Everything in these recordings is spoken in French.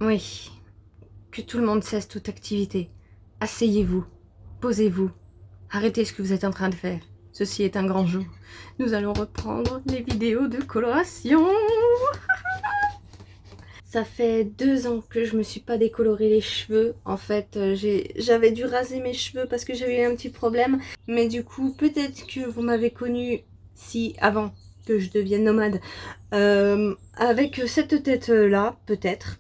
Oui, que tout le monde cesse toute activité. Asseyez-vous, posez-vous, arrêtez ce que vous êtes en train de faire. Ceci est un grand jour. Nous allons reprendre les vidéos de coloration. Ça fait 2 ans que je me suis pas décoloré les cheveux. En fait, j'avais dû raser mes cheveux parce que j'avais eu un petit problème. Mais du coup, peut-être que vous m'avez connue si avant que je devienne nomade. Avec cette tête-là, peut-être.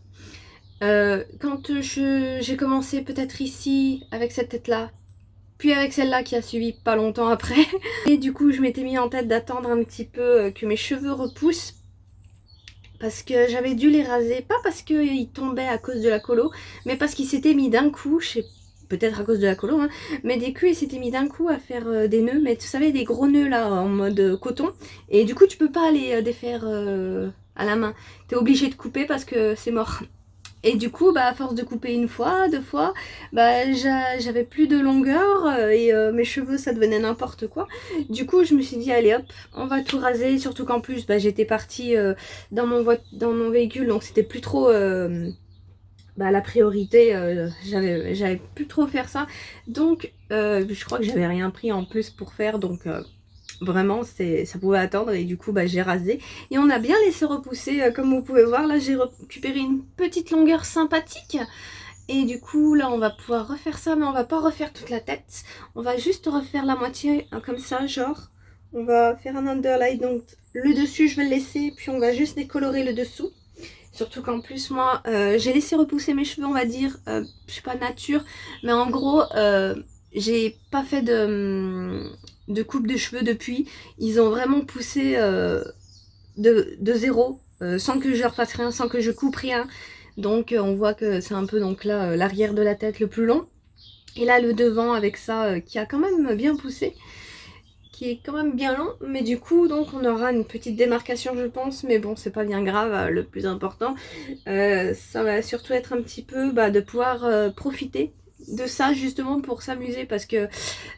Quand j'ai commencé peut-être ici, avec cette tête-là, puis avec celle-là qui a suivi pas longtemps après. Et du coup, je m'étais mis en tête d'attendre un petit peu que mes cheveux repoussent. Parce que j'avais dû les raser, pas parce qu'ils tombaient à cause de la colo, mais parce qu'ils s'étaient mis d'un coup, je sais peut-être à cause de la colo, hein, mais des coups ils s'étaient mis d'un coup à faire des nœuds, mais tu savais des gros nœuds là en mode coton, et du coup tu peux pas les défaire à la main, t'es obligé de couper parce que c'est mort. Et du coup, bah, à force de couper une fois, 2 fois, bah, j'avais plus de longueur et mes cheveux, ça devenait n'importe quoi. Du coup, je me suis dit, allez hop, on va tout raser. Surtout qu'en plus, bah, j'étais partie dans mon véhicule, donc c'était plus trop bah, la priorité. J'avais plus trop faire ça. Donc, je crois que j'avais rien pris en plus pour faire, donc vraiment ça pouvait attendre et du coup bah, j'ai rasé et on a bien laissé repousser comme vous pouvez voir. Là j'ai récupéré une petite longueur sympathique et du coup là on va pouvoir refaire ça, mais on va pas refaire toute la tête, on va juste refaire la moitié comme ça, genre on va faire un underlight, donc le dessus je vais le laisser puis on va juste décolorer le dessous. Surtout qu'en plus moi j'ai laissé repousser mes cheveux, on va dire je sais pas nature, mais en gros j'ai pas fait de coupe de cheveux depuis. Ils ont vraiment poussé de zéro, sans que je leur fasse rien, sans que je coupe rien. Donc on voit que c'est un peu donc là l'arrière de la tête le plus long. Et là le devant avec ça qui a quand même bien poussé, qui est quand même bien long, mais du coup donc on aura une petite démarcation je pense, mais bon c'est pas bien grave, le plus important ça va surtout être un petit peu bah, de pouvoir profiter de ça justement pour s'amuser, parce que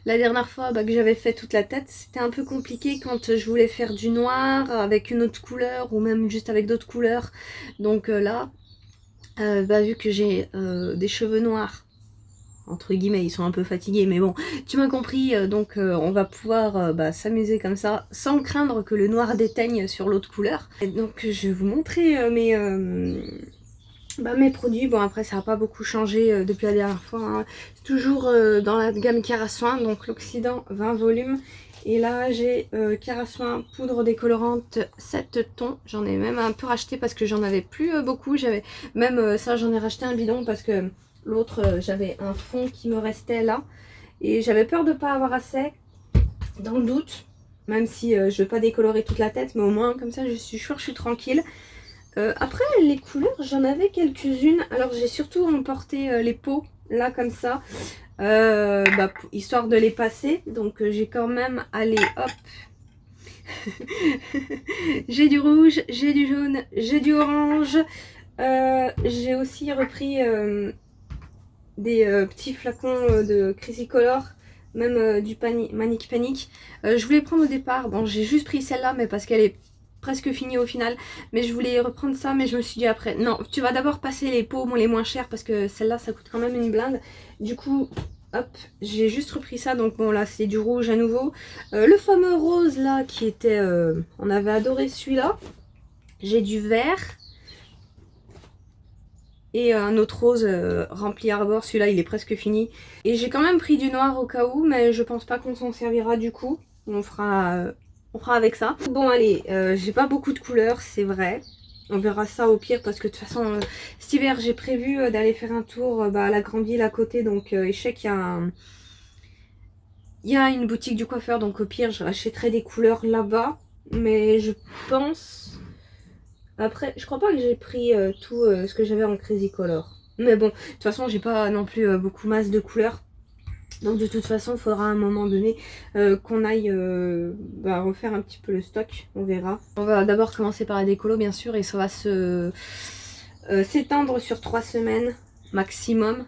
la dernière fois bah, que j'avais fait toute la tête, c'était un peu compliqué quand je voulais faire du noir avec une autre couleur ou même juste avec d'autres couleurs. Donc là, bah, vu que j'ai des cheveux noirs, entre guillemets, ils sont un peu fatigués, mais bon, tu m'as compris, donc on va pouvoir bah, s'amuser comme ça, sans craindre que le noir déteigne sur l'autre couleur. Et donc je vais vous montrer bah, mes produits. Bon après ça n'a pas beaucoup changé depuis la dernière fois, hein. C'est toujours dans la gamme Kerasoin, donc l'Oxydant 20 volumes. Et là j'ai Kerasoin poudre décolorante 7 tons. J'en ai même un peu racheté parce que j'en avais plus beaucoup. J'avais même ça, j'en ai racheté un bidon parce que l'autre j'avais un fond qui me restait là. Et j'avais peur de ne pas avoir assez, dans le doute. Même si je ne vais pas décolorer toute la tête, mais au moins comme ça je suis sûre, je suis tranquille. Après les couleurs j'en avais quelques-unes, alors j'ai surtout emporté les pots là comme ça, bah, histoire de les passer, donc j'ai quand même, allez hop, j'ai du rouge, j'ai du jaune, j'ai du orange, j'ai aussi repris des petits flacons de Crazy Color, même du Manic Panic. Je voulais prendre au départ, bon j'ai juste pris celle-là, mais parce qu'elle est presque finie au final, mais je voulais reprendre ça, mais je me suis dit après, non, tu vas d'abord passer les pots les moins chers, parce que celle-là ça coûte quand même une blinde. Du coup, hop, j'ai juste repris ça, donc bon là c'est du rouge à nouveau. Le fameux rose là qui était, on avait adoré celui-là. J'ai du vert. Et un autre rose rempli arbor, celui-là il est presque fini. Et j'ai quand même pris du noir au cas où, mais je pense pas qu'on s'en servira du coup. On fera avec ça. Bon allez, j'ai pas beaucoup de couleurs, c'est vrai. On verra ça au pire, parce que de toute façon cet hiver j'ai prévu d'aller faire un tour bah, à la grande ville à côté. Donc je sais qu'il y a une boutique du coiffeur, donc au pire je rachèterai des couleurs là-bas. Mais je pense... Après, je crois pas que j'ai pris tout ce que j'avais en Crazy Color. Mais bon, de toute façon, j'ai pas non plus beaucoup masse de couleurs. Donc de toute façon, il faudra à un moment donné qu'on aille bah, refaire un petit peu le stock. On verra. On va d'abord commencer par la décolo, bien sûr, et ça va s'étendre sur 3 semaines maximum.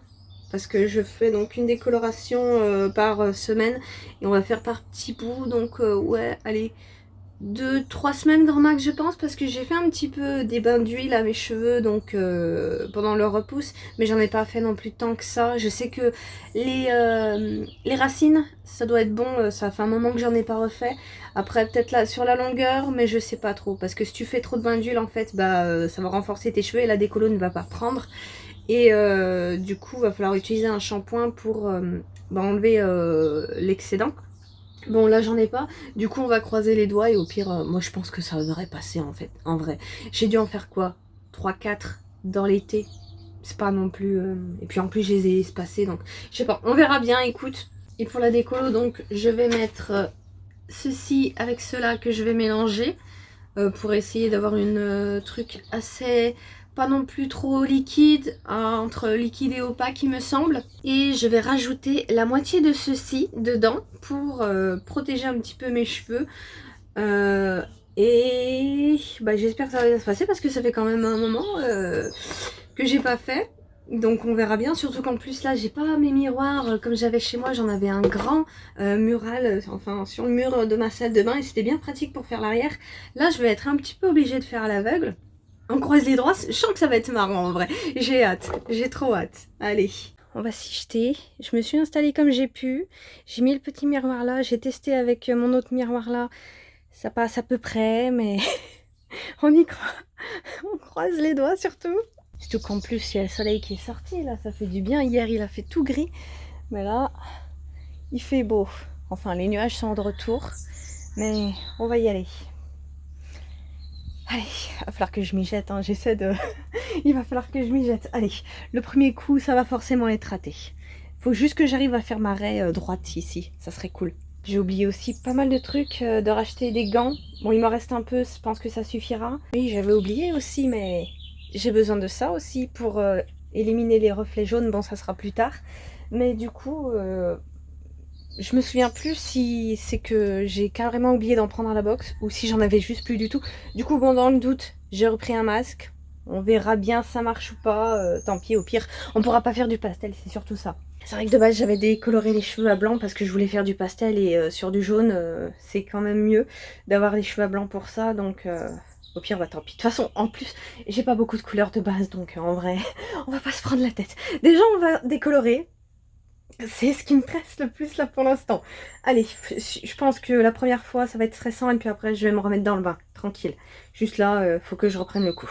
Parce que je fais donc une décoloration par semaine. Et on va faire par petits bouts. Donc ouais, allez... 2-3 semaines grand max je pense, parce que j'ai fait un petit peu des bains d'huile à mes cheveux donc pendant leur repousse, mais j'en ai pas fait non plus tant que ça. Je sais que les racines ça doit être bon, ça fait un moment que j'en ai pas refait. Après peut-être là sur la longueur, mais je sais pas trop, parce que si tu fais trop de bains d'huile en fait ça va renforcer tes cheveux et la décolo ne va pas prendre. Et du coup va falloir utiliser un shampoing pour enlever l'excédent. Bon là j'en ai pas, du coup on va croiser les doigts et au pire, moi je pense que ça devrait passer en fait, en vrai. J'ai dû en faire quoi, 3-4 dans l'été, c'est pas non plus... Et puis en plus je les ai espacés donc je sais pas, on verra bien, écoute. Et pour la décolo donc je vais mettre ceci avec cela que je vais mélanger pour essayer d'avoir une truc assez... pas non plus trop liquide, entre liquide et opaque il me semble. Et je vais rajouter la moitié de ceci dedans pour protéger un petit peu mes cheveux. Et bah, j'espère que ça va bien se passer parce que ça fait quand même un moment que j'ai pas fait. Donc on verra bien, surtout qu'en plus là j'ai pas mes miroirs comme j'avais chez moi, j'en avais un grand mural, enfin sur le mur de ma salle de bain et c'était bien pratique pour faire l'arrière. Là je vais être un petit peu obligée de faire à l'aveugle. On croise les doigts, je sens que ça va être marrant en vrai. J'ai hâte, j'ai trop hâte. Allez, on va s'y jeter. Je me suis installée comme j'ai pu. J'ai mis le petit miroir là, j'ai testé avec mon autre miroir là. Ça passe à peu près, mais on y croit. On croise les doigts surtout. Surtout qu'en plus il y a le soleil qui est sorti là, ça fait du bien. Hier il a fait tout gris, mais là il fait beau. Enfin les nuages sont de retour, mais on va y aller. Allez, il va falloir que je m'y jette, hein. J'essaie de... il va falloir que je m'y jette. Allez, le premier coup, ça va forcément être raté. Faut juste que j'arrive à faire ma raie droite ici, ça serait cool. J'ai oublié aussi pas mal de trucs, de racheter des gants. Bon, il m'en reste un peu, je pense que ça suffira. Oui, j'avais oublié aussi, mais j'ai besoin de ça aussi pour éliminer les reflets jaunes. Bon, ça sera plus tard. Mais du coup, je me souviens plus si c'est que j'ai carrément oublié d'en prendre à la boxe ou si j'en avais juste plus du tout. Du coup, bon, dans le doute, j'ai repris un masque. On verra bien ça marche ou pas. Tant pis, au pire, on pourra pas faire du pastel, c'est surtout ça. C'est vrai que de base, j'avais décoloré les cheveux à blanc parce que je voulais faire du pastel et sur du jaune, c'est quand même mieux d'avoir les cheveux à blanc pour ça. Donc, au pire, bah tant pis. De toute façon, en plus, j'ai pas beaucoup de couleurs de base, donc en vrai, on va pas se prendre la tête. Déjà, on va décolorer. C'est ce qui me presse le plus là pour l'instant. Allez, je pense que la première fois ça va être stressant et puis après je vais me remettre dans le bain, tranquille. Juste là, faut que je reprenne le coup.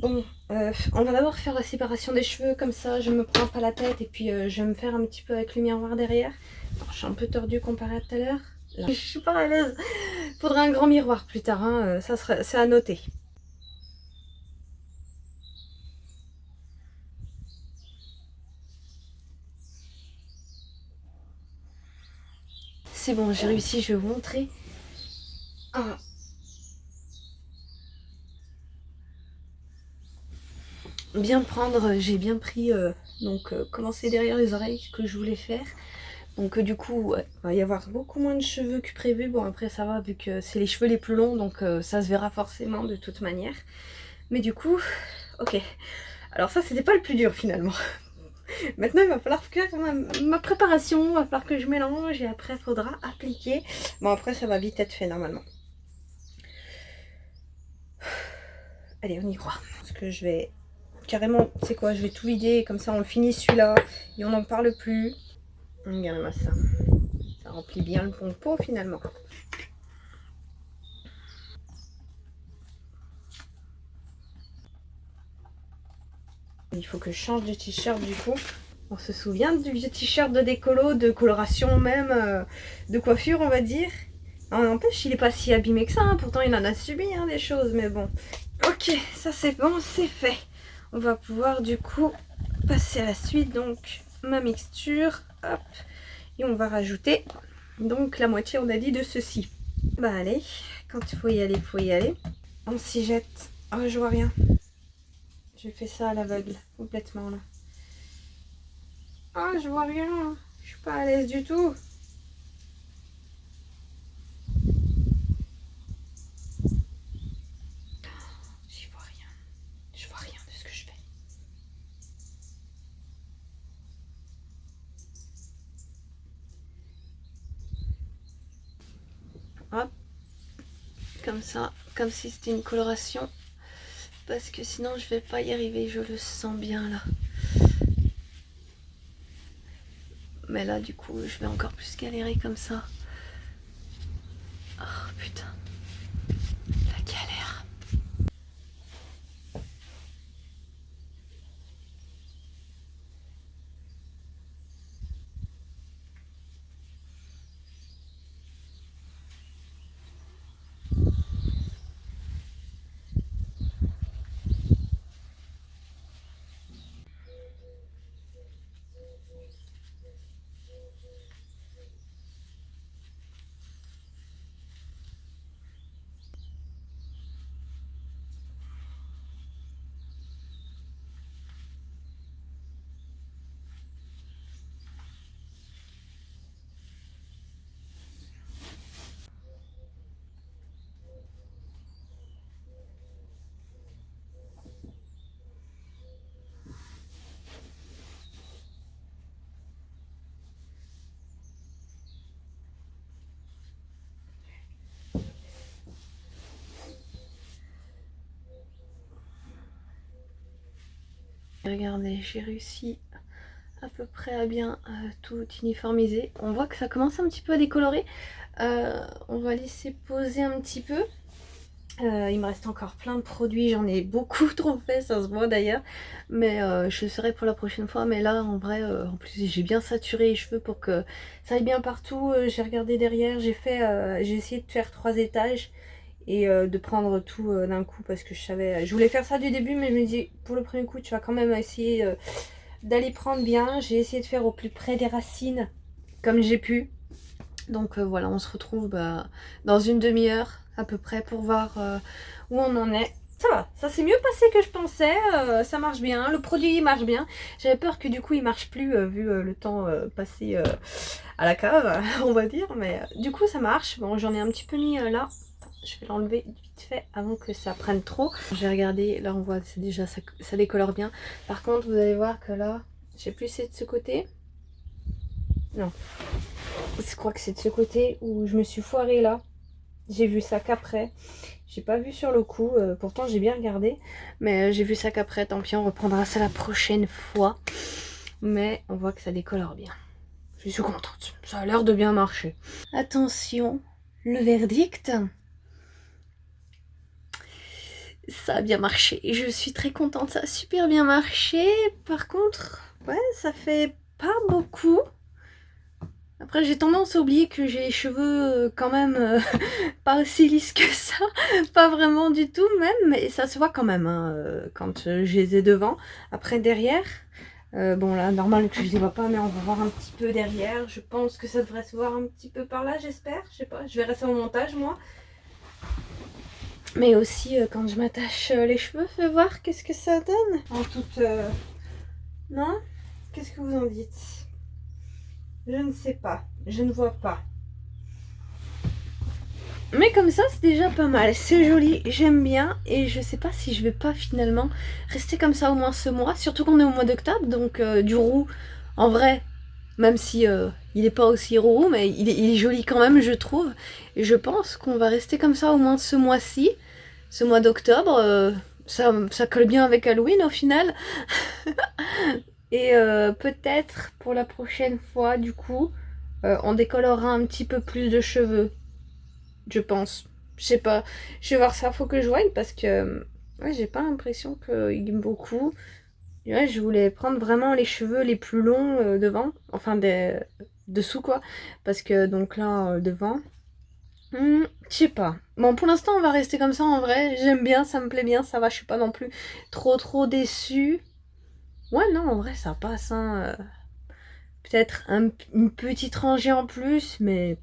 Bon, on va d'abord faire la séparation des cheveux, comme ça je me prends pas la tête et puis je vais me faire un petit peu avec le miroir derrière. Alors, je suis un peu tordue comparé à tout à l'heure. Je suis pas à l'aise. Faudrait un grand miroir plus tard, hein, c'est à noter. C'est bon, j'ai réussi, je vais vous montrer. Ah. Bien prendre, j'ai bien pris commencer derrière les oreilles que je voulais faire. Donc du coup, ouais, il va y avoir beaucoup moins de cheveux que prévu. Bon après ça va vu que c'est les cheveux les plus longs, donc ça se verra forcément de toute manière. Mais du coup, ok. Alors ça c'était pas le plus dur finalement. Maintenant il va falloir faire ma préparation, il va falloir que je mélange et après il faudra appliquer. Bon après ça va vite être fait normalement. Allez on y croit. Parce que je vais carrément, c'est quoi, je vais tout vider, comme ça on le finit celui-là et on n'en parle plus. Regardez-moi ça. Ça remplit bien le pommeau finalement. Il faut que je change de t-shirt du coup. On se souvient du vieux t-shirt de décolo, de coloration même, de coiffure on va dire. N'empêche, il est pas si abîmé que ça, hein. Pourtant il en a subi hein, des choses, mais bon. Ok, ça c'est bon, c'est fait. On va pouvoir du coup passer à la suite, donc ma mixture, hop. Et on va rajouter donc la moitié on a dit de ceci. Bah allez, quand il faut y aller, il faut y aller. On s'y jette. Oh je vois rien. J'ai fait ça à l'aveugle, complètement là. Ah, je vois rien. Je suis pas à l'aise du tout. J'y vois rien. Je vois rien de ce que je fais. Hop. comme ça, comme si c'était une coloration. Parce que sinon je vais pas y arriver, je le sens bien là. Mais là du coup je vais encore plus galérer comme ça. Oh putain, la galère. Regardez, j'ai réussi à peu près à bien tout uniformiser. On voit que ça commence un petit peu à décolorer. On va laisser poser un petit peu. Il me reste encore plein de produits, j'en ai beaucoup trop fait, ça se voit d'ailleurs. Mais je le ferai pour la prochaine fois. Mais là, en vrai, en plus j'ai bien saturé les cheveux pour que ça aille bien partout. J'ai regardé derrière, j'ai essayé de faire 3 étages. Et de prendre tout d'un coup parce que je voulais faire ça du début, mais je me dis pour le premier coup tu vas quand même essayer d'aller prendre bien. J'ai essayé de faire au plus près des racines comme j'ai pu. Donc voilà, on se retrouve dans une demi-heure à peu près pour voir où on en est. Ça va, ça s'est mieux passé que je pensais, ça marche bien, le produit il marche bien. J'avais peur que du coup il marche plus vu le temps passé à la cave, on va dire, mais du coup ça marche. Bon, j'en ai un petit peu mis là. Je vais l'enlever vite fait avant que ça prenne trop. J'ai regardé, là on voit c'est déjà ça décolore bien. Par contre vous allez voir que là, je sais plus si c'est de ce côté. Non. Je crois que c'est de ce côté où je me suis foirée là. J'ai vu ça qu'après. J'ai pas vu sur le coup. Pourtant j'ai bien regardé. Mais j'ai vu ça qu'après. Tant pis, on reprendra ça la prochaine fois. Mais on voit que ça décolore bien. Je suis contente. Ça a l'air de bien marcher. Attention, le verdict. Ça a bien marché. Je suis très contente. Ça a super bien marché. Par contre, ouais, ça fait pas beaucoup. Après, j'ai tendance à oublier que j'ai les cheveux quand même pas aussi lisses que ça. Pas vraiment du tout même, mais ça se voit quand même hein, quand je les ai devant. Après, derrière, bon là, normal que je les vois pas, mais on va voir un petit peu derrière. Je pense que ça devrait se voir un petit peu par là, j'espère. Je sais pas, je verrai ça au montage, moi. Mais aussi, quand je m'attache les cheveux, fais voir qu'est-ce que ça donne. En toute... Non? Qu'est-ce que vous en dites? Je ne sais pas. Je ne vois pas. Mais comme ça, c'est déjà pas mal. C'est joli, j'aime bien. Et je sais pas si je vais pas finalement rester comme ça au moins ce mois. Surtout qu'on est au mois d'octobre. Donc du roux, en vrai, même si il est pas aussi roux, mais il est joli quand même, je trouve. Et je pense qu'on va rester comme ça au moins ce mois-ci. Ce mois d'octobre. Ça colle bien avec Halloween au final. Et peut-être pour la prochaine fois, du coup, on décolorera un petit peu plus de cheveux. Je pense. Je sais pas. Je vais voir ça, faut que je voie parce que ouais, j'ai pas l'impression qu'il aime beaucoup. Et ouais, je voulais prendre vraiment les cheveux les plus longs devant. Enfin, dessous quoi. Parce que donc là, devant. Je sais pas. Bon, pour l'instant, on va rester comme ça en vrai. J'aime bien, ça me plaît bien, ça va. Je suis pas non plus trop déçue. Ouais, non, en vrai, ça passe. Hein. Peut-être une petite rangée en plus, mais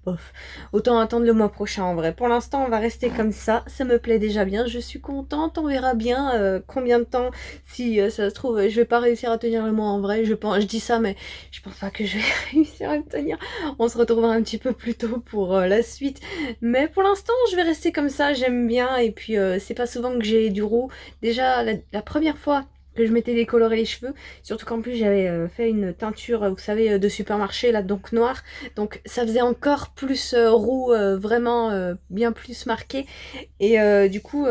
bof. Autant attendre le mois prochain en vrai. Pour l'instant, on va rester comme ça. Ça me plaît déjà bien. Je suis contente. On verra bien combien de temps. Si ça se trouve, je vais pas réussir à tenir le mois en vrai. Je dis ça, mais je pense pas que je vais réussir à le tenir. On se retrouvera un petit peu plus tôt pour la suite. Mais pour l'instant, je vais rester comme ça. J'aime bien. Et puis, c'est pas souvent que j'ai du roux. Déjà, la première fois que je m'étais décoloré les cheveux, surtout qu'en plus j'avais fait une teinture, vous savez, de supermarché, là, donc noire, donc ça faisait encore plus roux, vraiment bien plus marqué, et du coup,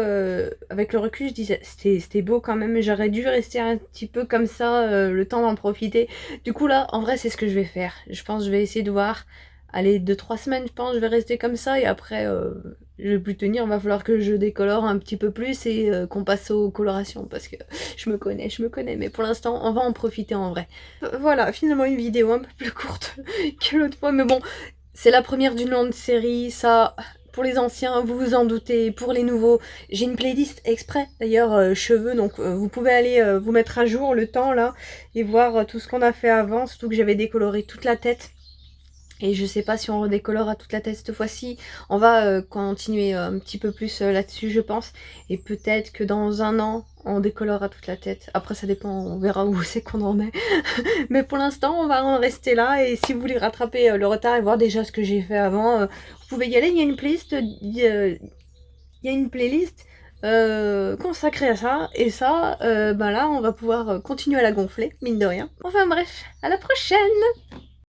avec le recul, je disais, c'était beau quand même, j'aurais dû rester un petit peu comme ça, le temps d'en profiter. Du coup là, en vrai, c'est ce que je vais faire. Je pense que je vais essayer de voir, allez, 2-3 semaines, je pense, je vais rester comme ça, et après, je vais plus tenir, il va falloir que je décolore un petit peu plus, et qu'on passe aux colorations, parce que je me connais, mais pour l'instant, on va en profiter en vrai. Voilà, finalement une vidéo un peu plus courte que l'autre fois, mais bon, c'est la première d'une longue série, ça, pour les anciens, vous vous en doutez, pour les nouveaux, j'ai une playlist exprès, d'ailleurs, cheveux, donc vous pouvez aller vous mettre à jour le temps, là, et voir tout ce qu'on a fait avant, surtout que j'avais décoloré toute la tête. Et je sais pas si on redécolore toute la tête cette fois-ci. On va continuer un petit peu plus là-dessus, je pense. Et peut-être que dans un an, on décolorera toute la tête. Après, ça dépend, on verra où c'est qu'on en est. Mais pour l'instant, on va en rester là. Et si vous voulez rattraper le retard et voir déjà ce que j'ai fait avant, vous pouvez y aller. Il y a une playlist, consacrée à ça. Et ça, ben là, on va pouvoir continuer à la gonfler, mine de rien. Enfin bref, à la prochaine!